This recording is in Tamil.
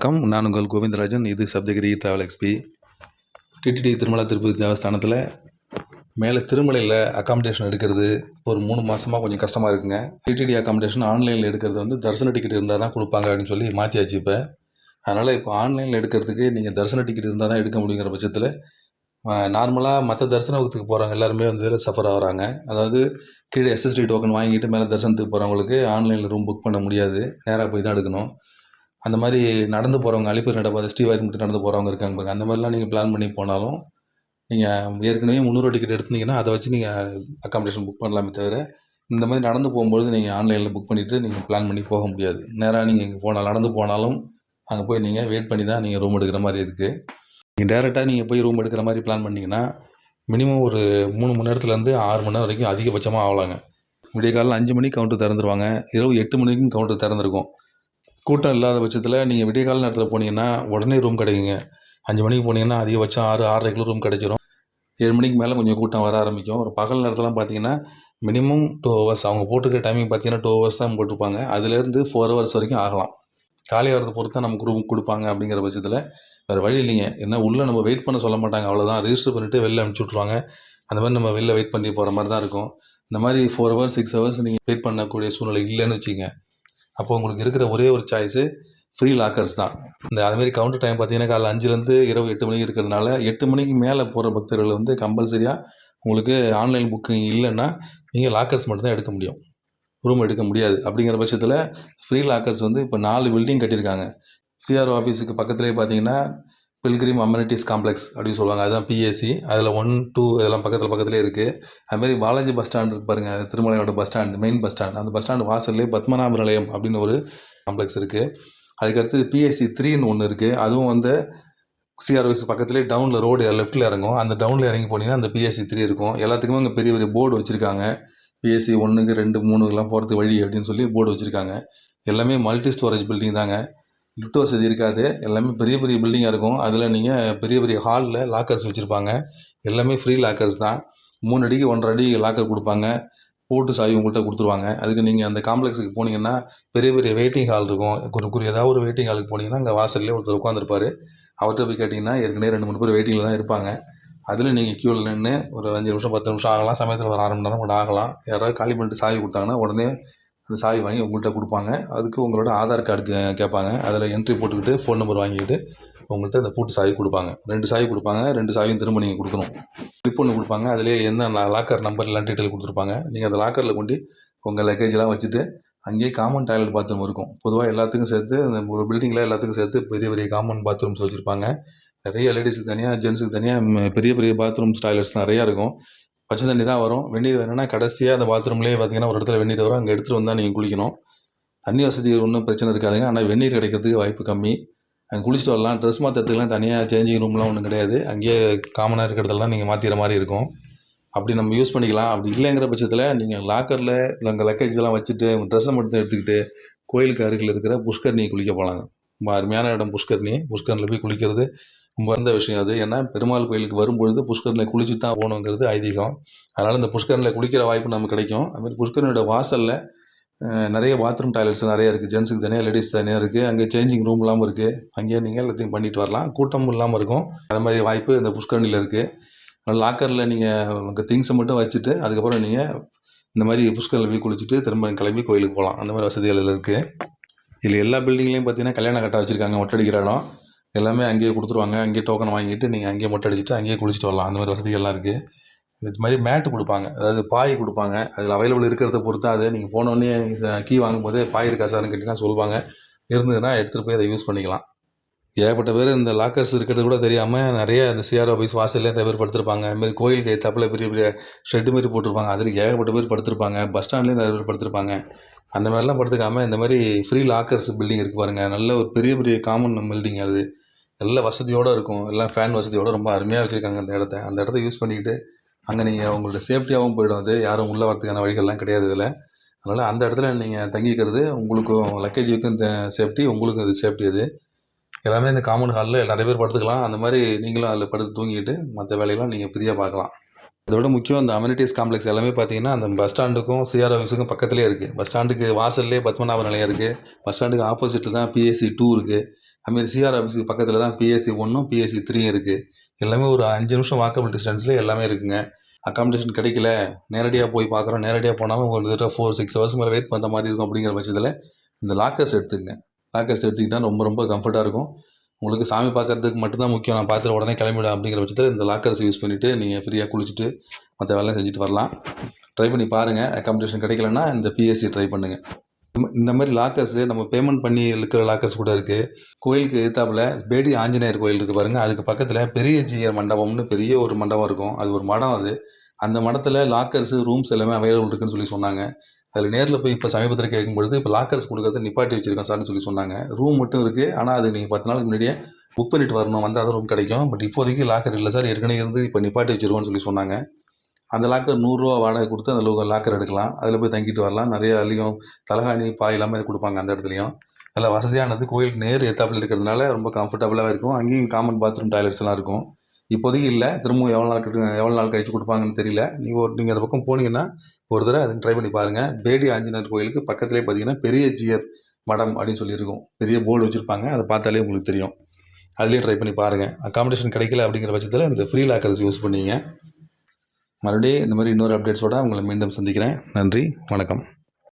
வணக்கம். நான் உங்கள் கோவிந்தராஜன். இது Sapthagiri travel XP. TTD Tirumala Tirupati தேவஸ்தானத்தில் மேலே திருமலையில் அக்காமடேஷன் எடுக்கிறது ஒரு 3 மாதமாக கொஞ்சம் கஷ்டமாக இருக்குங்க. டிடிடி அக்காமடேஷன் ஆன்லைனில் எடுக்கிறது வந்து தரிசன டிக்கெட் இருந்தால் தான் கொடுப்பாங்க அப்படின்னு சொல்லி மாற்றியாச்சு இப்போ. அதனால் இப்போ ஆன்லைனில் எடுக்கிறதுக்கு நீங்கள் தரிசன டிக்கெட் இருந்தால் தான் எடுக்க முடியுங்கிற பட்சத்தில் நார்மலாக மற்ற தரிசனத்துக்கு போகிறவங்க எல்லாருமே வந்து இதில் சஃபர் ஆகிறாங்க. அதாவது கீழே எஸ்எஸ்டி டோக்கன் வாங்கிட்டு மேலே தரிசனத்துக்கு போகிறவங்களுக்கு ஆன்லைனில் ரூம் புக் பண்ண முடியாது, நேராக போய் தான் எடுக்கணும். அந்த மாதிரி நடந்து போகிறவங்க அலிப்பூர் நடப்பாதை ஸ்ரீவாரிமுட்டு நடந்து போகிறவங்க இருக்காங்க பாருங்க, அந்த மாதிரிலாம் நீங்கள் பிளான் பண்ணி போனாலும் நீங்கள் ஏற்கனவே 300 டிக்கெட் எடுத்தீங்கன்னா அதை வச்சு நீங்கள் அக்காமடேஷன் புக் பண்ணலாமே தவிர, இந்த மாதிரி நடந்து போகும்பொழுது நீங்கள் ஆன்லைனில் புக் பண்ணிவிட்டு நீங்கள் பிளான் பண்ணி போக முடியாது. நேராக நீங்கள் இங்கே நடந்து போனாலும் அங்கே போய் நீங்கள் வெயிட் பண்ணி தான் நீங்கள் ரூம் எடுக்கிற மாதிரி இருக்குது. நீங்கள் டேரெக்டாக நீங்கள் போய் ரூம் எடுக்கிற மாதிரி பிளான் பண்ணிங்கன்னா மினிமம் ஒரு 3 மணி நேரத்துலேருந்து 6 மணி நேரம் வரைக்கும் அதிகபட்சமாக ஆகலாங்க. விடிய காலையில் 5 மணிக்கு கவுண்டர் திறந்துருவாங்க, இரவு 8 மணிக்கும் கவுண்டர் திறந்துருக்கும். கூட்டம் இல்லாத பட்சத்தில் நீங்கள் விடிய கால நேரத்தில் போனீங்கன்னா உடனே ரூம் கிடைக்குங்க. 5 மணிக்கு போனீங்கன்னா அதிகபட்சம் 6-6:30 ரூம் கிடைச்சிரும். 7 மணிக்கு மேலே கொஞ்சம் கூட்டம் வர ஆரம்பிக்கும். ஒரு பகல் நேரத்துலாம் பார்த்தீங்கன்னா மினிமம் 2 ஹவர்ஸ், அவங்க போட்டுக்கிற டைமிங் பார்த்தீங்கன்னா 2 ஹவர்ஸ் தான் போட்டிருப்பாங்க. அதுலேருந்து 4 ஹவர்ஸ் வரைக்கும் ஆகலாம். காலி ஆகிறத பொறுத்து தான் நமக்கு ரூம் கொடுப்பாங்க. அப்படிங்கிற பட்சத்தில் வேறு வழி இல்லைங்க. ஏன்னா உள்ளே நம்ம வெயிட் பண்ண சொல்ல மாட்டாங்க, அவ்வளோதான். ரெஜிஸ்டர் பண்ணிவிட்டு வெளில அனுப்பிச்சி விட்ருவாங்க. அந்த மாதிரி நம்ம வெளில வெயிட் பண்ணி போகிற மாதிரி தான் இருக்கும். இந்த மாதிரி 4 ஹவர்ஸ் 6 ஹவர்ஸ் நீங்கள் வெயிட் பண்ணக்கூடிய சூழ்நிலை இல்லைன்னு வச்சுக்கோங்க. அப்போ உங்களுக்கு இருக்கிற ஒரே ஒரு சாய்ஸு ஃப்ரீ லாக்கர்ஸ் தான். அதுமாரி கவுண்டர் டைம் பார்த்தீங்கன்னா காலைல 5லேருந்து இரவு 8 மணிக்கு இருக்கிறதுனால 8 மணிக்கு மேலே போகிற பக்தர்கள் வந்து கம்பல்சரியாக உங்களுக்கு ஆன்லைன் புக்கிங் இல்லைன்னா நீங்கள் லாக்கர்ஸ் மட்டும்தான் எடுக்க முடியும், ரூம் எடுக்க முடியாது. அப்படிங்கிற பட்சத்தில் ஃப்ரீ லாக்கர்ஸ் வந்து இப்போ 4 பில்டிங் கட்டியிருக்காங்க. சிஆர்ஓ ஆஃபீஸுக்கு பக்கத்துலேயே பார்த்தீங்கன்னா பில்கிரிம் அம்யூனிட்டிஸ் காம்ப்ளெக்ஸ் அப்படின்னு சொல்லுவாங்க, அதுதான் பிஎஸ்சி. அதில் 1, 2 இதெல்லாம் பக்கத்துலேயே இருக்குது. அதுமாதிரி பாலாஜி பஸ் ஸ்டாண்ட் இருக்கு பாருங்கள், திருமலையோட bus stand, main bus stand. அந்த பஸ் ஸ்டாண்டு வாசல்லே பத்மநாப நிலையம் அப்படின்னு ஒரு காம்ப்ளெக்ஸ் இருக்குது. அதுக்கடுத்து பிஎஸ்சி 3ன்னு ஒன்று இருக்குது. அதுவும் வந்து சிஆர்ஓஎஸ் பக்கத்துலேயே டவுனில் ரோடு லெஃப்ட்டில் இறங்கும். அந்த டவுனில் இறங்கி போனீங்கன்னா அந்த பிஎஸ்சி 3 இருக்கும். எல்லாத்துக்குமே அங்கே பெரிய பெரிய போர்டு வச்சுருக்காங்க. பிஎஸ்சி 1க்கு 2, 3க்கெலாம் போகிறதுக்கு வழி அப்படின்னு சொல்லி போர்டு வச்சுருக்காங்க. எல்லாமே மல்டி ஸ்டோரேஜ் பில்டிங் தாங்க, லிஃப்ட் வசதி இருக்காது. எல்லாமே பெரிய பெரிய பில்டிங்காக இருக்கும். அதில் நீங்கள் பெரிய பெரிய ஹாலில் லாக்கர்ஸ் வச்சுருப்பாங்க. எல்லாமே ஃப்ரீ லாக்கர்ஸ் தான். 3 அடிக்கு 1.5 அடி லாக்கர் கொடுப்பாங்க. போட்டு சாவி உங்கள்கிட்ட கொடுத்துருவாங்க. அதுக்கு நீங்கள் அந்த காம்ப்ளெக்ஸுக்கு போனீங்கன்னா பெரிய பெரிய வெயிட்டிங் ஹால் இருக்கும். ஏதாவது ஒரு வெயிட்டிங் ஹாலுக்கு போனீங்கன்னா அங்கே வாசல்லே ஒருத்தர் உட்காந்துருப்பார். அவர்கிட்ட போய் கேட்டிங்கன்னா ஏற்கனவே 2-3 பேர் வெயிட்டிங்கில் தான் இருப்பாங்க. அதில் நீங்கள் க்யூவில் நின்று ஒரு 5 நிமிஷம் 10 நிமிஷம் ஆகலாம், சமயத்தில் ஒரு 1/2 மணி நேரம் கூட ஆகலாம். யாராவது காலி பண்ணிட்டு சாவி கொடுத்தாங்கன்னா உடனே அந்த சாவி வாங்கி உங்கள்கிட்ட கொடுப்பாங்க. அதுக்கு உங்களோட ஆதார் கார்டு கேட்பாங்க. அதில் என்ட்ரி போட்டுக்கிட்டு ஃபோன் நம்பர் வாங்கிக்கிட்டு உங்கள்கிட்ட அந்த பூட்டு சாவி கொடுப்பாங்க. 2 சாவி கொடுப்பாங்க. 2 சாவியும் திரும்ப நீங்கள் கொடுக்கணும். ஸ்லிப் ஒன்று கொடுப்பாங்க. அதிலே என்ன லாக்கர் நம்பர் எல்லாம் டீட்டெயில் கொடுத்துருப்பாங்க. நீங்கள் அந்த லாக்கரில் கொண்டு உங்கள் லக்கேஜெலாம் வச்சுட்டு அங்கேயே காமன் டாய்லெட் பாத்ரூம் இருக்கும். பொதுவாக எல்லாத்துக்கும் சேர்த்து அந்த ஒரு பில்டிங்கில் எல்லாத்துக்கும் சேர்த்து பெரிய பெரிய காமன் பாத்ரூம்ஸ் வச்சுருப்பாங்க. நிறைய லேடிஸுக்கு தனியாக, ஜென்ஸுக்கு தனியாக பெரிய பெரிய பாத்ரூம்ஸ் டாய்லெட்ஸ் நிறையா இருக்கும். பச்சை தண்ணி தான் வரும். வெந்நீர் வேணும்னா கடைசியாக அந்த பாத்ரூம்லேயே பார்த்தீங்கன்னா ஒரு இடத்துல வெந்நீர் வரும், அங்கே எடுத்துகிட்டு வந்தால் நீங்கள் குளிக்கணும். தண்ணி வசதி ஒன்றும் பிரச்சனை இருக்காதுங்க. ஆனால் வெந்நீர் கிடைக்கிறதுக்கு வாய்ப்பு கம்மி. அங்கே குளிச்சுட்டு வரலாம். ட்ரெஸ் மாற்றுறதுக்குலாம் தனியாக சேஞ்சிங் ரூம்லாம் ஒன்றும் கிடையாது. அங்கேயே காமனாக இருக்கிறதெல்லாம் நீங்கள் மாற்றிக்கிற மாதிரி இருக்கும். அப்படி நம்ம யூஸ் பண்ணிக்கலாம். அப்படி இல்லைங்கிற பட்சத்தில் நீங்கள் லாக்கரில் உங்கள் லக்கேஜெல்லாம் வச்சுட்டு உங்கள் ட்ரெஸ்ஸை மட்டும் எடுத்துக்கிட்டு கோயிலுக்கு அருகில் இருக்கிற புஷ்கரணி குளிக்க போகலாங்க. ரொம்ப அருமையான இடம் புஷ்கரணி. புஷ்கரணியில் போய் குளிக்கிறது ரொம்ப அந்த விஷயம் அது. ஏன்னா பெருமாள் கோயிலுக்கு வரும்பொழுது புஷ்கரணியில் குளிச்சுட்டு தான் போகணுங்கிறது ஐதீகம். அதனால் இந்த புஷ்கரணியில் குளிக்கிற வாய்ப்பு நமக்கு கிடைக்கும். அதுமாதிரி புஷ்கரணியோட வாசலில் நிறைய பாத்ரூம் டாய்லெட்ஸ் நிறையா இருக்குது. ஜென்ஸுக்கு தனியாக, லேடிஸ் தனியாக இருக்குது. அங்கே சேஞ்சிங் ரூம்லாம் இருக்குது. அங்கேயே நீங்கள் எல்லாத்தையும் பண்ணிட்டு வரலாம். கூட்டம் இல்லாமல் இருக்கும். அது மாதிரி வாய்ப்பு இந்த புஷ்கரணியில் இருக்குது. லாக்கரில் நீங்கள் உங்கள் திங்ஸை மட்டும் வச்சுட்டு அதுக்கப்புறம் நீங்கள் இந்த மாதிரி புஷ்கரணியில் போய் குளிச்சுட்டு திரும்ப கிளம்பி கோயிலுக்கு போகலாம். அந்த மாதிரி வசதிகள் இருக்குது. இதில் எல்லா பில்டிங்லேயும் பார்த்தீங்கன்னா கல்யாண கட்டை வச்சுருக்காங்க, மொட்டை அடிக்கிற இடம். எல்லாமே அங்கேயே கொடுத்துருவாங்க. அங்கேயே டோக்கன் வாங்கிட்டு நீங்கள் அங்கேயே மொட்டை அடிச்சுட்டு அங்கேயே குளிச்சுட்டு வரலாம். அந்த மாதிரி வசதிகள்லாம் இருக்குது. இது மாதிரி மேட்டு கொடுப்பாங்க, அதாவது பாய் கொடுப்பாங்க. அதில் அவைலபிள் இருக்கிறத பொறுத்து அது நீங்கள் போனோடனே கீ வாங்கும்போதே பாய் இருக்கா சார்னு கேட்டிங்கன்னா சொல்லுவாங்க. இருந்ததுன்னா எடுத்துகிட்டு போய் அதை யூஸ் பண்ணிக்கலாம். ஏகப்பட்ட பேர் இந்த லாக்கர்ஸ் இருக்கிறது கூட தெரியாமல் நிறைய இந்த சிஆர் ஆஃபீஸ் வாசல்லே நிறைய பேர் படுத்திருப்பாங்க. அதுமாதிரி கோயிலுக்கு ஏற்றாப்புல பெரிய பெரிய ஷெட்டு மாரி போட்டிருப்பாங்க, அதில் ஏகப்பட்ட பேர் படுத்திருப்பாங்க. பஸ் ஸ்டாண்ட்லேயும் நிறைய பேர் படுத்திருப்பாங்க. அந்த மாதிரிலாம் படுத்துக்காமல் இந்த மாதிரி ஃப்ரீ லாக்கர்ஸ் பில்டிங் இருக்குது பாருங்கள். நல்ல ஒரு பெரிய பெரிய காமன் பில்டிங் அது. எல்லா வசதியோடு இருக்கும். எல்லாம் ஃபேன் வசதியோடு ரொம்ப அருமையாக வச்சுருக்காங்க அந்த இடத்த யூஸ் பண்ணிக்கிட்டு அங்கே நீங்கள் உங்களோட சேஃப்டியாகவும் போய்டும். அது யாரும் உள்ளே வரதுக்கான வழிகள்லாம் கிடையாது இதில். அதனால் அந்த இடத்துல நீங்கள் தங்கிக்கிறது உங்களுக்கும் லக்கேஜுக்கும் சேஃப்டி, உங்களுக்கும் இது சேஃப்டி. அது எல்லாமே இந்த காமன் ஹாலில் நிறைய பேர் படுத்துக்கலாம். அந்த மாதிரி நீங்களும் அதில் படுத்து தூங்கிட்டு மற்ற வேலையெல்லாம் நீங்கள் ஃப்ரீயாக பார்க்கலாம். இதோட முக்கியம் இந்த அம்யூனிட்டிஸ் காம்ப்ளெக்ஸ் எல்லாமே பார்த்தீங்கன்னா அந்த பஸ் ஸ்டாண்டுக்கும் சிஆர் ஆஃபீஸுக்கும் பக்கத்துலேயே இருக்குது. பஸ் ஸ்டாண்டுக்கு வாசல்லே பத்மநாப நிலையம் இருக்குது. பஸ் ஸ்டாண்டுக்கு ஆப்போசிட்டு தான் பிஎஸ்சி 2 இருக்குது. அதுமாரி சிஆர் ஆஃபீஸுக்கு பக்கத்தில் தான் பிஎஸ்சி 1ம் பிஎஸ்சி 3யும் இருக்குது. எல்லாமே ஒரு 5 நிமிஷம் வாக்கபிள் டிஸ்டன்ஸில் எல்லாமே இருக்குங்க. அக்காமடேஷன் கிடைக்கல, நேரடியாக போய் பார்க்குறோம், நேரடியாக போனாலும் ஒரு தடவை 4-6 ஹவர்ஸ் மேலே வெயிட் பண்ணுற மாதிரி இருக்கும். அப்படிங்கிற பட்சத்தில் இந்த லாக்கர்ஸ் எடுத்துக்கங்க. லாக்கர்ஸ் எடுத்துக்கிட்டால் ரொம்ப ரொம்ப கம்ஃபர்ட்டாக இருக்கும். உங்களுக்கு சாமி பார்க்குறதுக்கு மட்டும்தான் முக்கியம், நான் பார்த்துட்டு உடனே கிளம்பிவிடும் அப்படிங்கிற பட்சத்தில் இந்த லாக்கர்ஸ் யூஸ் பண்ணிவிட்டு நீங்கள் ஃப்ரீயாக குளிச்சுட்டு மற்ற வேலையை செஞ்சுட்டு வரலாம். ட்ரை பண்ணி பாருங்கள். அக்காமடேஷன் கிடைக்கலன்னா இந்த பிஎஸ்சி ட்ரை பண்ணுங்கள். இந்த மாதிரி லாக்கர்ஸு நம்ம பேமெண்ட் பண்ணி இருக்கிற லாக்கர்ஸ் கூட இருக்குது. கோயிலுக்கு எதிர்த்தாப்புல பேடி ஆஞ்சநேயர் கோயில் இருக்குது பாருங்கள், அதுக்கு பக்கத்தில் பெரிய ஜீயர் மண்டபம்னு பெரிய ஒரு மண்டபம் இருக்கும். அது ஒரு மடம். அந்த மடத்தில் லாக்கர்ஸு ரூம்ஸ் எல்லாமே அவைலபிள் இருக்குன்னு சொல்லி சொன்னாங்க. அதில் நேரில் போய் இப்போ சமீபத்தில் கேட்கும்பொழுது இப்போ லாக்கர்ஸ் கொடுக்கறத நிப்பாட்டி வச்சுருக்கோம் சார்னு சொல்லி சொன்னாங்க. ரூம் மட்டும் இருக்குது, ஆனால் அது நீங்கள் 10 நாளுக்கு முன்னாடியே புக் பண்ணிட்டு வரணும், வந்தால் தான் ரூம் கிடைக்கும். பட் இப்போதைக்கு லாக்கர் இல்லை சார், ஏற்கனவே இருந்து இப்போ நிப்பாட்டி வச்சுருக்கோன்னு சொல்லி சொன்னாங்க. அந்த லாக்கர் ரூ. 100 வாடகை கொடுத்து அந்த லாக்கர் எடுக்கலாம். அதில் போய் தங்கிட்டு வரலாம். நிறைய அதுலேயும் தலகாணி பாய் எல்லாமே கொடுப்பாங்க அந்த இடத்துலையும். நல்ல வசதியானது, கோயிலுக்கு நேர் எத்தாப்பில் இருக்கிறதுனால ரொம்ப கம்ஃபர்டபுளாக இருக்கும். அங்கேயும் காமன் பாத்ரூம் டாய்லெட்ஸ் எல்லாம் இருக்கும். இப்போதைக்கு இல்லை, திரும்பவும் எவ்வளோ நாள் கழிச்சு கொடுப்பாங்கன்னு தெரியல. நீங்கள் அந்த பக்கம் போனீங்கன்னா ஒரு தடவை அதுக்கு ட்ரை பண்ணி பாருங்கள். பேடி ஆஞ்சநேயர் கோயிலுக்கு பக்கத்துலேயே பார்த்தீங்கன்னா பெரிய ஜீயர் மடம் அப்படின்னு சொல்லியிருக்கும். பெரிய போர்டு வச்சுருப்பாங்க, அதை பார்த்தாலே உங்களுக்கு தெரியும். அதுலேயும் ட்ரை பண்ணி பாருங்கள். அக்காமடேஷன் கிடைக்கல அப்படிங்கிற பட்சத்தில் இந்த ஃப்ரீ லாக்கர்ஸ் யூஸ் பண்ணிங்க. மறுபடியும் இந்த மாதிரி இன்னொரு அப்டேட்ஸோடு உங்களை மீண்டும் சந்திக்கிறேன். நன்றி, வணக்கம்.